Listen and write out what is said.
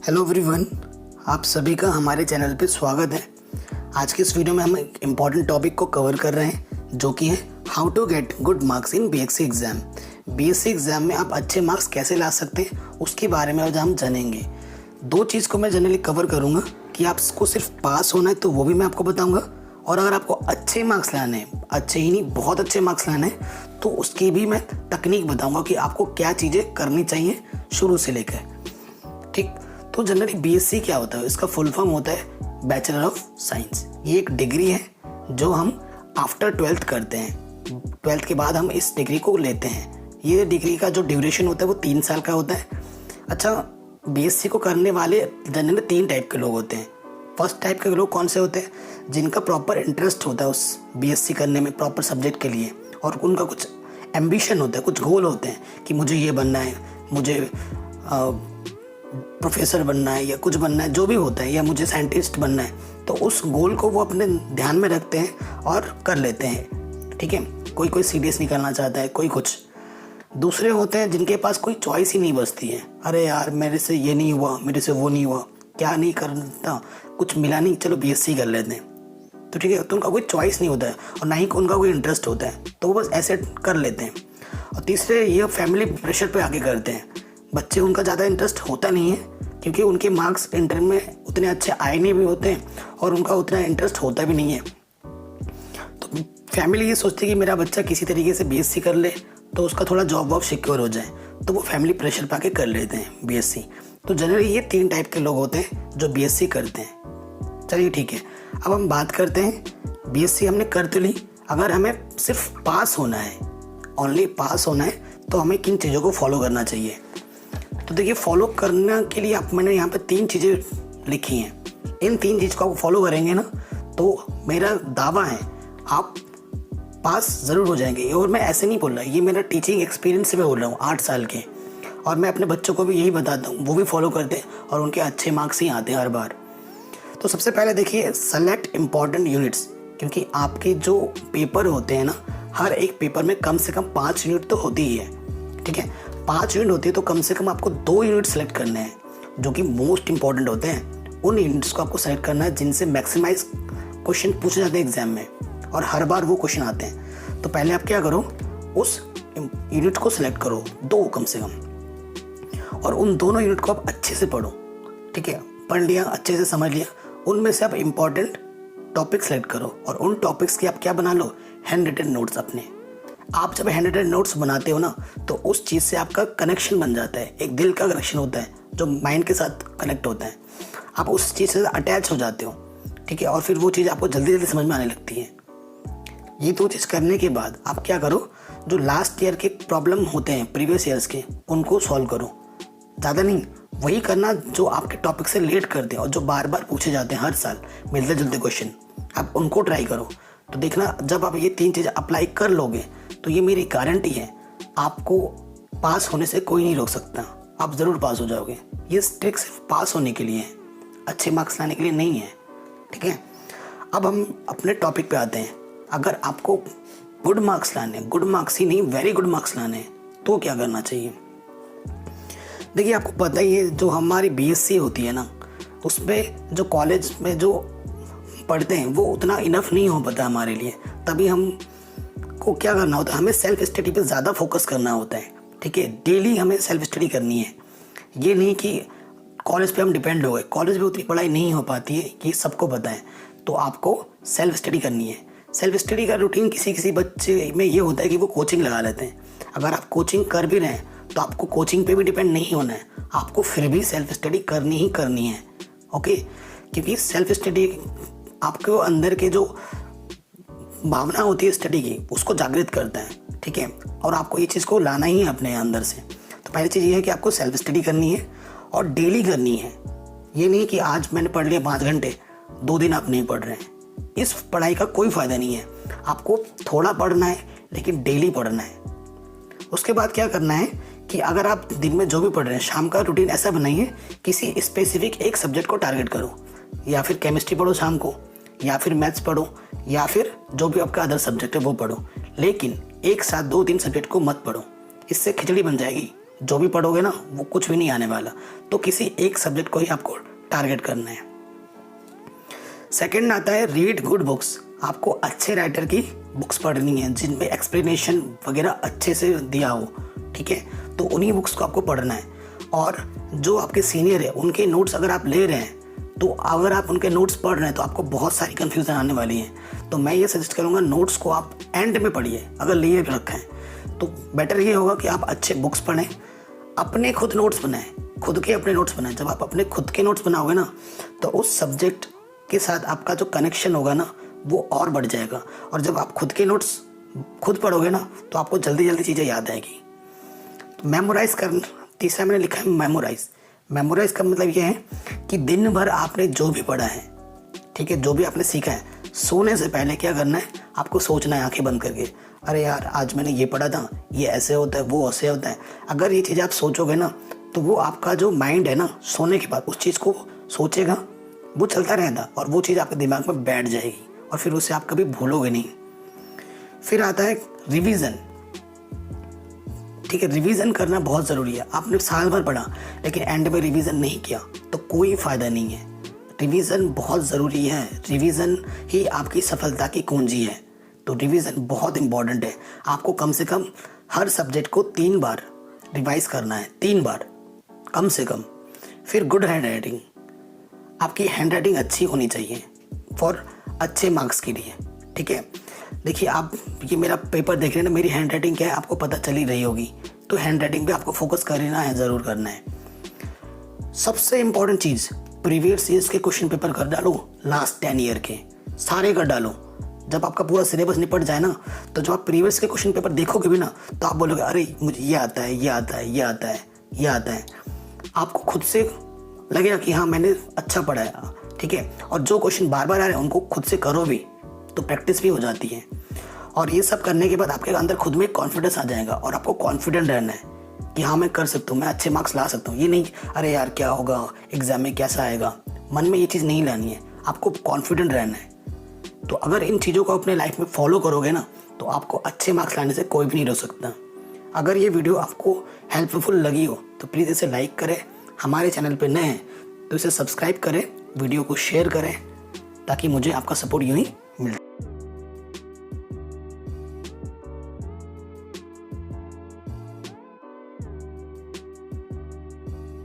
Hello everyone, आप सभी का हमारे चैनल पे स्वागत है। आज के इस वीडियो में हम एक इम्पॉर्टेंट टॉपिक को कवर कर रहे हैं जो कि है how to get good marks in BSc exam. BSc exam में आप अच्छे मार्क्स कैसे ला सकते हैं उसके बारे में आज हम जानेंगे। दो चीज़ को मैं जनरली कवर करूँगा कि आपको सिर्फ पास होना है तो वो भी मैं आपको बताऊँगा, और अगर आपको अच्छे मार्क्स लाने हैं, अच्छे ही नहीं बहुत अच्छे मार्क्स लाने हैं, तो उसकी भी मैं तकनीक बताऊँगा कि आपको क्या चीज़ें करनी चाहिए शुरू से लेकर। ठीक, तो जनरली बीएससी क्या होता है, इसका फुल फॉर्म होता है बैचलर ऑफ साइंस। ये एक डिग्री है जो हम आफ्टर 12th करते हैं। 12th के बाद हम इस डिग्री को लेते हैं। ये डिग्री का जो ड्यूरेशन होता है वो 3 साल का होता है। अच्छा, बीएससी को करने वाले जनरली 3 टाइप के लोग होते हैं। फर्स्ट टाइप के लोग कौन से होते हैं? जिनका प्रॉपर इंटरेस्ट होता है उस बीएससी करने में, प्रॉपर सब्जेक्ट के लिए, और उनका कुछ एम्बिशन होता है, कुछ गोल होते हैं कि मुझे ये बनना है, मुझे प्रोफेसर बनना है या कुछ बनना है, जो भी होता है, या मुझे साइंटिस्ट बनना है। तो उस गोल को वो अपने ध्यान में रखते हैं और कर लेते हैं। ठीक है, कोई सीडीएस निकालना चाहता है, कोई कुछ। दूसरे होते हैं जिनके पास कोई चॉइस ही नहीं बचती है। अरे यार, मेरे से ये नहीं हुआ, मेरे से वो नहीं हुआ, क्या नहीं करता, कुछ मिला नहीं, चलो बीएससी कर लेते हैं। तो ठीक है, तो उनका कोई चॉइस नहीं होता है और ना ही उनका कोई इंटरेस्ट होता है, तो वो बस ऐसे कर लेते हैं। और तीसरे, ये फैमिली प्रेशर पे आके करते हैं। बच्चे, उनका ज़्यादा इंटरेस्ट होता नहीं है क्योंकि उनके मार्क्स इंटर में उतने अच्छे आए नहीं भी होते हैं और उनका उतना इंटरेस्ट होता भी नहीं है। तो फैमिली ये सोचती है कि मेरा बच्चा किसी तरीके से बीएससी कर ले तो उसका थोड़ा जॉब वॉब सिक्योर हो जाए, तो वो फैमिली प्रेशर पा के कर लेते हैं बीएससी। तो जनरली ये 3 टाइप के लोग होते हैं जो बीएससी करते हैं। चलिए ठीक है, अब हम बात करते हैं बीएससी हमने कर तो ली, अगर हमें सिर्फ पास होना है, ओनली पास होना है, तो हमें किन चीज़ों को फॉलो करना चाहिए। तो देखिए, फॉलो करने के लिए मैंने यहाँ पे 3 चीज़ें लिखी हैं। इन 3 चीज़ को आप फॉलो करेंगे ना, तो मेरा दावा है आप पास ज़रूर हो जाएंगे। और मैं ऐसे नहीं बोल रहा, ये मेरा टीचिंग एक्सपीरियंस से मैं बोल रहा हूँ, 8 साल के। और मैं अपने बच्चों को भी यही बताता हूँ, वो भी फॉलो करते हैं और उनके अच्छे मार्क्स ही आते हैं हर बार। तो सबसे पहले देखिए, सेलेक्ट इम्पॉर्टेंट यूनिट्स, क्योंकि आपके जो पेपर होते हैं ना, हर एक पेपर में कम से कम 5 यूनिट तो होती ही है। ठीक है, 5 यूनिट होती है तो कम से कम आपको 2 यूनिट सेलेक्ट करने हैं जो कि मोस्ट इंपॉर्टेंट होते हैं। उन यूनिट्स को आपको सेलेक्ट करना है जिनसे मैक्सिमाइज क्वेश्चन पूछे जाते हैं एग्जाम में, और हर बार वो क्वेश्चन आते हैं। तो पहले आप क्या करो, उस यूनिट को सिलेक्ट करो, 2 कम से कम, और उन दोनों यूनिट को आप अच्छे से पढ़ो। ठीक है, पढ़ लिया, अच्छे से समझ लिया, उनमें से आप इम्पॉर्टेंट टॉपिक सेलेक्ट करो और उन टॉपिक्स की आप क्या बना लो, हैंड रिटन नोट्स अपने। आप जब हैंड रिटन नोट्स बनाते हो ना, तो उस चीज़ से आपका कनेक्शन बन जाता है, एक दिल का कनेक्शन होता है जो माइंड के साथ कनेक्ट होता है। आप उस चीज़ से अटैच हो जाते हो। ठीक है, और फिर वो चीज़ आपको जल्दी जल्दी समझ में आने लगती है। ये 2 चीज़ करने के बाद आप क्या करो, जो लास्ट ईयर के प्रॉब्लम होते हैं प्रीवियस ईयर्स के, उनको सॉल्व करो। ज़्यादा नहीं, वही करना जो आपके टॉपिक से रिलेट करते हैं और जो बार बार पूछे जाते हैं हर साल, मिलते जुलते क्वेश्चन, आप उनको ट्राई करो। तो देखना, जब आप ये 3 चीज़ें अप्लाई कर लोगे तो ये मेरी गारंटी है, आपको पास होने से कोई नहीं रोक सकता, आप ज़रूर पास हो जाओगे। ये ट्रिक सिर्फ पास होने के लिए है, अच्छे मार्क्स लाने के लिए नहीं है। ठीक है, अब हम अपने टॉपिक पे आते हैं। अगर आपको गुड मार्क्स लाने, गुड मार्क्स ही नहीं वेरी गुड मार्क्स लाने, तो क्या करना चाहिए। देखिए, आपको पता ही है, जो हमारी बीएससी होती है ना, उसमें जो कॉलेज में जो पढ़ते हैं वो उतना इनफ नहीं हो पाता हमारे लिए। तभी हम को क्या करना होता है, हमें सेल्फ स्टडी पे ज़्यादा फोकस करना होता है। ठीक है, डेली हमें सेल्फ स्टडी करनी है। ये नहीं कि कॉलेज पे हम डिपेंड हो गए, कॉलेज में उतनी पढ़ाई नहीं हो पाती है, ये सबको पता है। तो आपको सेल्फ स्टडी करनी है। सेल्फ स्टडी का रूटीन किसी बच्चे में ये होता है कि वो कोचिंग लगा लेते हैं। अगर आप कोचिंग कर भी रहे हैं तो आपको कोचिंग पे भी डिपेंड नहीं होना है, आपको फिर भी सेल्फ स्टडी करनी ही करनी है। ओके, क्योंकि सेल्फ स्टडी आपके अंदर के जो भावना होती है स्टडी की, उसको जागृत करता है। ठीक है, और आपको ये चीज़ को लाना ही है अपने अंदर से। तो पहली चीज़ ये है कि आपको सेल्फ स्टडी करनी है और डेली करनी है। ये नहीं कि आज मैंने पढ़ लिया 5 घंटे, 2 दिन आप नहीं पढ़ रहे हैं, इस पढ़ाई का कोई फ़ायदा नहीं है। आपको थोड़ा पढ़ना है लेकिन डेली पढ़ना है। उसके बाद क्या करना है कि अगर आप दिन में जो भी पढ़ रहे हैं, शाम का रूटीन ऐसा बनाइए, किसी स्पेसिफिक एक सब्जेक्ट को टारगेट करो, या फिर केमिस्ट्री पढ़ो शाम को, या फिर मैथ्स पढ़ो, या फिर जो भी आपका अदर सब्जेक्ट है वो पढ़ो। लेकिन एक साथ 2-3 सब्जेक्ट को मत पढ़ो, इससे खिचड़ी बन जाएगी, जो भी पढ़ोगे ना वो कुछ भी नहीं आने वाला। तो किसी एक सब्जेक्ट को ही आपको टारगेट करना है। सेकंड आता है रीड गुड बुक्स। आपको अच्छे राइटर की बुक्स पढ़नी है जिनमें एक्सप्लेनेशन वगैरह अच्छे से दिया हो, ठीक है, तो उन्हीं बुक्स को आपको पढ़ना है। और जो आपके सीनियर है उनके नोट्स अगर आप ले रहे हैं तो अगर आप उनके नोट्स पढ़ रहे हैं तो आपको बहुत सारी कन्फ्यूज़न आने वाली है। तो मैं ये सजेस्ट करूँगा नोट्स को आप एंड में पढ़िए, अगर लिए रखें हैं तो बेटर ये होगा कि आप अच्छे बुक्स पढ़ें, अपने खुद नोट्स बनाएं, खुद के अपने नोट्स बनाएं। जब आप अपने खुद के नोट्स बनाओगे ना तो उस सब्जेक्ट के साथ आपका जो कनेक्शन होगा ना वो और बढ़ जाएगा। और जब आप खुद के नोट्स खुद पढ़ोगे ना तो आपको जल्दी जल्दी चीज़ें याद आएगी। तो मेमोराइज करना, तीसरा मैंने लिखा है मेमोराइज। मेमोराइज का मतलब ये है कि दिन भर आपने जो भी पढ़ा है, ठीक है, जो भी आपने सीखा है, सोने से पहले क्या करना है, आपको सोचना है आंखें बंद करके, अरे यार आज मैंने ये पढ़ा था, ये ऐसे होता है, वो ऐसे होता है। अगर ये चीज़ आप सोचोगे ना तो वो आपका जो माइंड है ना सोने के बाद उस चीज़ को सोचेगा, वो चलता रहेगा और वो चीज़ आपके दिमाग में बैठ जाएगी और फिर उसे आप कभी भूलोगे नहीं। फिर आता है रिवीजन, ठीक है, रिवीजन करना बहुत ज़रूरी है। आपने साल भर पढ़ा लेकिन एंड में रिवीजन नहीं किया तो कोई फ़ायदा नहीं है। रिवीजन बहुत ज़रूरी है, रिवीजन ही आपकी सफलता की कुंजी है। तो रिवीजन बहुत इम्पॉर्टेंट है। आपको कम से कम हर सब्जेक्ट को 3 बार रिवाइज करना है, 3 बार कम से कम। फिर गुड हैंड राइटिंग, आपकी हैंड राइटिंग अच्छी होनी चाहिए फॉर अच्छे मार्क्स के लिए, ठीक है। देखिए आप ये मेरा पेपर देख रहे हैं ना, मेरी हैंड राइटिंग क्या है आपको पता चल ही रही होगी। तो हैंड राइटिंग पे आपको फोकस करना है, ज़रूर करना है। सबसे इम्पोर्टेंट चीज़, प्रीवियस ईयर्स के क्वेश्चन पेपर कर डालो, लास्ट 10 ईयर के सारे कर डालो। जब आपका पूरा सिलेबस निपट जाए ना तो जब आप प्रीवियस के क्वेश्चन पेपर देखोगे भी ना तो आप बोलोगे अरे मुझे ये आता है, ये आता है, ये आता है, ये आता है। आपको खुद से लगेगा कि हाँ मैंने अच्छा पढ़ा है, ठीक है। और जो क्वेश्चन बार बार आ रहे हैं उनको खुद से करो भी तो प्रैक्टिस भी हो जाती है। और ये सब करने के बाद आपके अंदर खुद में कॉन्फिडेंस आ जाएगा और आपको कॉन्फिडेंट रहना है कि हाँ मैं कर सकता हूँ, मैं अच्छे मार्क्स ला सकता हूँ। ये नहीं अरे यार क्या होगा, एग्जाम में कैसा आएगा, मन में ये चीज़ नहीं लानी है, आपको कॉन्फिडेंट रहना है। तो अगर इन चीज़ों को अपने लाइफ में फॉलो करोगे ना तो आपको अच्छे मार्क्स लाने से कोई भी नहीं रोक सकता। अगर ये वीडियो आपको हेल्पफुल लगी हो तो प्लीज़ इसे लाइक करें, हमारे चैनल पर नए हैं तो इसे सब्सक्राइब करें, वीडियो को शेयर करें ताकि मुझे आपका सपोर्ट यूँ ही मिले।